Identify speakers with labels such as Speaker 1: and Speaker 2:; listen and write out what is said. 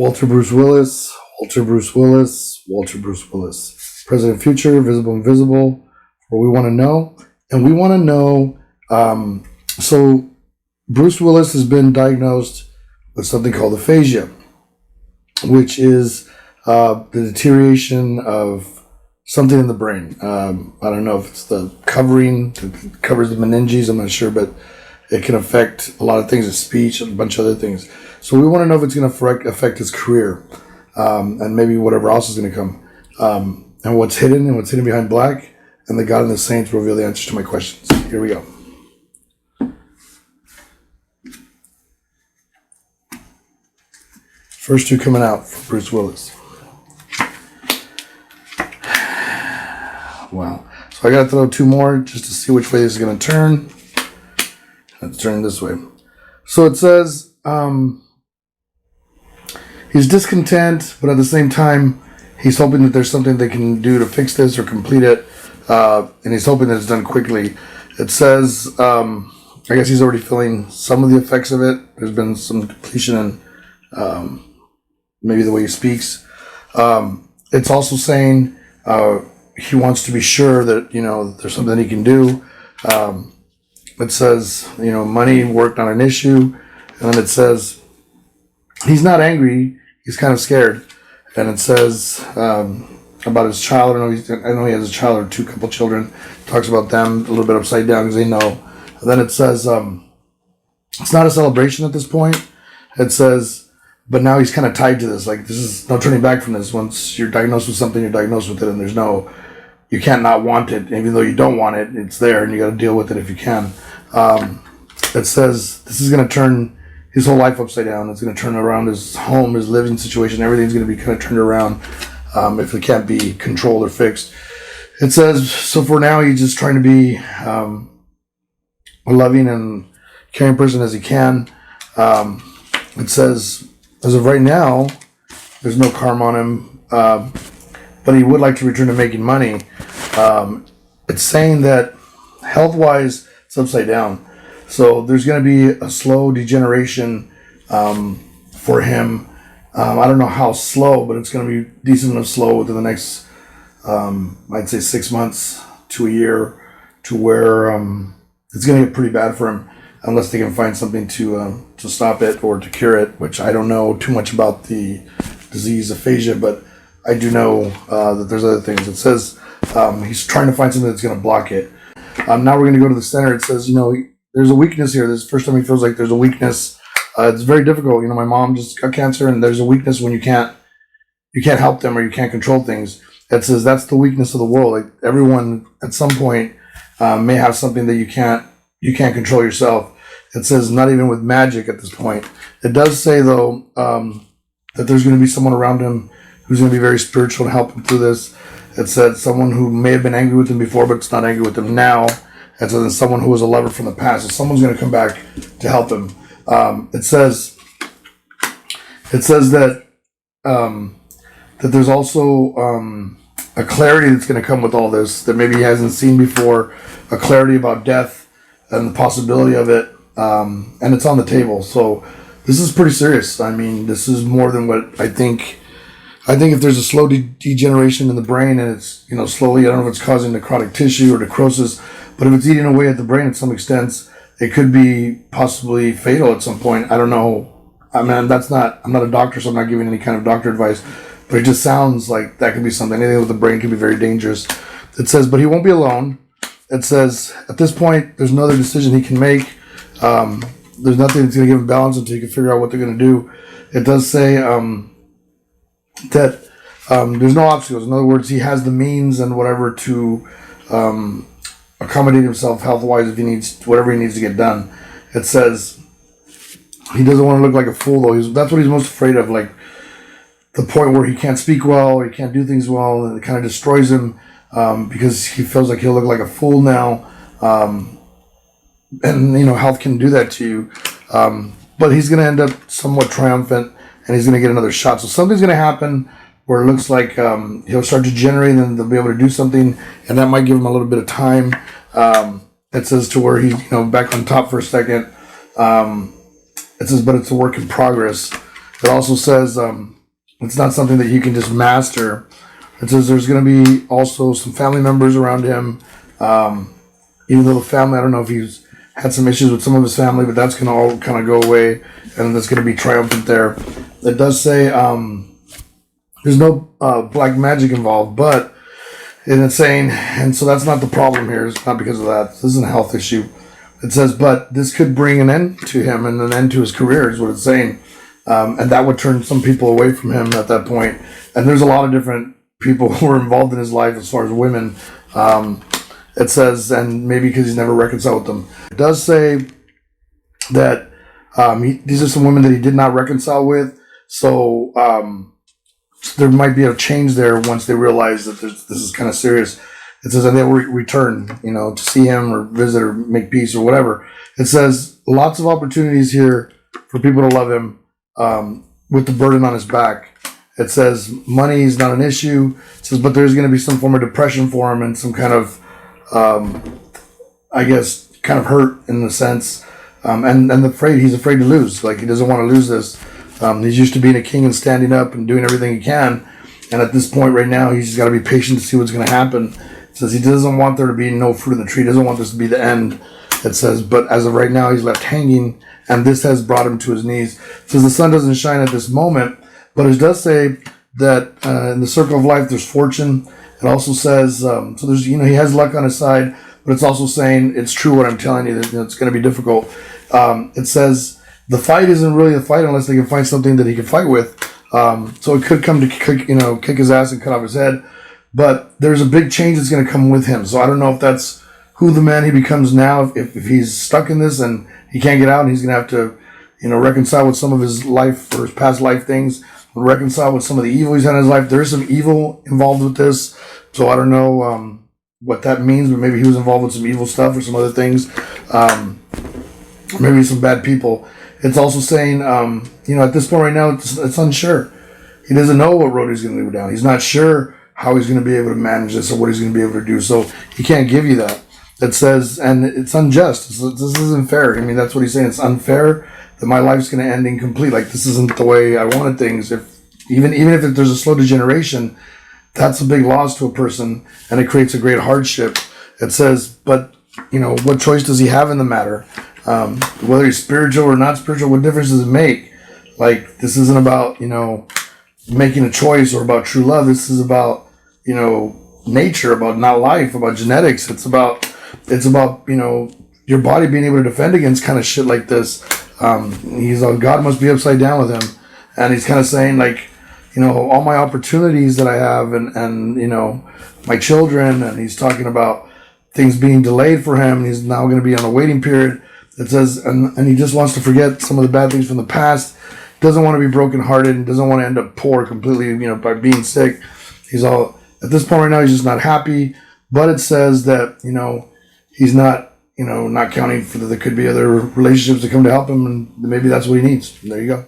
Speaker 1: Walter Bruce Willis, Walter Bruce Willis, Walter Bruce Willis. Present and future, visible, invisible. What we want to know. And we want to know, so Bruce Willis has been diagnosed with something called aphasia, which is the deterioration of something in the brain. I don't know if it's the covering that covers the meninges, I'm not sure, but it can affect a lot of things, speech and a bunch of other things. So we want to know if it's going to affect his career, and maybe whatever else is going to come, and what's hidden behind black, and the God and the Saints will reveal the answers to my questions. Here we go. First two coming out for Bruce Willis. Wow. So I got to throw two more just to see which way this is going to turn. Let's turn this way. So it says he's discontent, but at the same time, he's hoping that there's something they can do to fix this or complete it, and he's hoping that it's done quickly. It says, I guess he's already feeling some of the effects of it. There's been some depletion in maybe the way he speaks. It's also saying he wants to be sure that, there's something he can do. It says, money, work, not an issue. And then it says, he's not angry, he's kind of scared. And it says about his child. I know he has a child or couple children. Talks about them a little bit upside down because they know. And then it says, it's not a celebration at this point. It says, but now he's kind of tied to this. Like, this is no turning back from this. Once you're diagnosed with something, you're diagnosed with it, and you can't not want it. Even though you don't want it, it's there, and you got to deal with it if you can. It says this is going to turn his whole life upside down. It's going to turn around his home, his living situation. Everything's going to be kind of turned around if it can't be controlled or fixed. It says, so for now, he's just trying to be a loving and caring person as he can. It says, as of right now, there's no karma on him, but he would like to return to making money. It's saying that health-wise, it's upside down. So there's going to be a slow degeneration for him. I don't know how slow, but it's going to be decent enough slow within the next, I'd say 6 months to a year, to where it's going to get pretty bad for him, unless they can find something to stop it or to cure it, which I don't know too much about the disease aphasia, but I do know that there's other things. It says he's trying to find something that's going to block it. Now we're going to go to the center. It says, there's a weakness here. This is the first time he feels like there's a weakness. It's very difficult. My mom just got cancer, and there's a weakness when you can't help them or you can't control things. It says that's the weakness of the world. Like, everyone at some point may have something that you can't control yourself. It says not even with magic at this point. It does say, though, that there's going to be someone around him who's going to be very spiritual and help him through this. It said someone who may have been angry with him before, but it's not angry with him now. It says someone who was a lover from the past. So someone's going to come back to help him. It says that that there's also a clarity that's going to come with all this that maybe he hasn't seen before. A clarity about death and the possibility of it. And it's on the table. So this is pretty serious. I mean, this is more than what I think. I think if there's a slow degeneration in the brain, and it's, slowly, I don't know if it's causing necrotic tissue or necrosis, but if it's eating away at the brain at some extent, it could be possibly fatal at some point. I don't know. I mean, I'm not a doctor, so I'm not giving any kind of doctor advice, but it just sounds like that could be something. Anything with the brain could be very dangerous. It says, but he won't be alone. It says, at this point, there's no other decision he can make. There's nothing that's going to give him balance until you can figure out what they're going to do. It does say that there's no obstacles. In other words, he has the means and whatever to accommodate himself health-wise if he needs whatever he needs to get done. It says he doesn't want to look like a fool, though. That's what he's most afraid of, like the point where he can't speak well or he can't do things well, and it kind of destroys him because he feels like he'll look like a fool now. And, health can do that to you. But he's going to end up somewhat triumphant, and he's going to get another shot. So something's going to happen where it looks like he'll start to generate, and they'll be able to do something, and that might give him a little bit of time. It says to where he's back on top for a second. It says, but it's a work in progress. It also says it's not something that you can just master. It says there's going to be also some family members around him. Even though the family, I don't know if he's had some issues with some of his family, but that's going to all kind of go away, and that's going to be triumphant there. It does say there's no black magic involved, but it's saying, and so that's not the problem here. It's not because of that. This isn't a health issue. It says, but this could bring an end to him and an end to his career, is what it's saying. And that would turn some people away from him at that point. And there's a lot of different people who are involved in his life as far as women. It says, and maybe because he's never reconciled with them. It does say that these are some women that he did not reconcile with. So there might be a change there once they realize that this is kind of serious. It says, and they will return, to see him or visit or make peace or whatever. It says lots of opportunities here for people to love him with the burden on his back. It says money is not an issue. It says, but there's going to be some form of depression for him and some kind of, kind of hurt in the sense, and he's afraid to lose. Like, he doesn't want to lose this. He's used to being a king and standing up and doing everything he can. And at this point right now, he's just got to be patient to see what's going to happen. It says he doesn't want there to be no fruit in the tree. He doesn't want this to be the end. It says, but as of right now, he's left hanging, and this has brought him to his knees. It says the sun doesn't shine at this moment, but it does say that in the circle of life, there's fortune. It also says, so there's, he has luck on his side, but it's also saying it's true what I'm telling you, that it's going to be difficult. It says the fight isn't really a fight unless they can find something that he can fight with. So it could come to kick his ass and cut off his head, but there's a big change that's going to come with him. So I don't know if that's who the man he becomes now, if he's stuck in this and he can't get out, and he's going to have to, reconcile with some of his life or his past life things, reconcile with some of the evil he's had in his life. There is some evil involved with this, so I don't know what that means, but maybe he was involved with some evil stuff or some other things, maybe some bad people. It's also saying, at this point right now, it's unsure. He doesn't know what road he's going to go down. He's not sure how he's going to be able to manage this or what he's going to be able to do, so he can't give you that. It says, and it's unjust. This isn't fair. I mean, that's what he's saying. It's unfair that my life's going to end incomplete. Like, this isn't the way I wanted things. Even if there's a slow degeneration, that's a big loss to a person, and it creates a great hardship. It says, but, what choice does he have in the matter? Whether he's spiritual or not spiritual, what difference does it make? Like, this isn't about, making a choice or about true love. This is about, nature, about not life, about genetics. It's about your body being able to defend against kind of shit like this. God must be upside down with him. And he's kind of saying, like, all my opportunities that I have and my children, and he's talking about things being delayed for him, and he's now going to be on a waiting period. It says, and he just wants to forget some of the bad things from the past, doesn't want to be brokenhearted, and doesn't want to end up poor completely, by being sick. He's all, at this point right now, he's just not happy, but it says that, he's not, not counting for that there could be other relationships that come to help him, and maybe that's what he needs. There you go.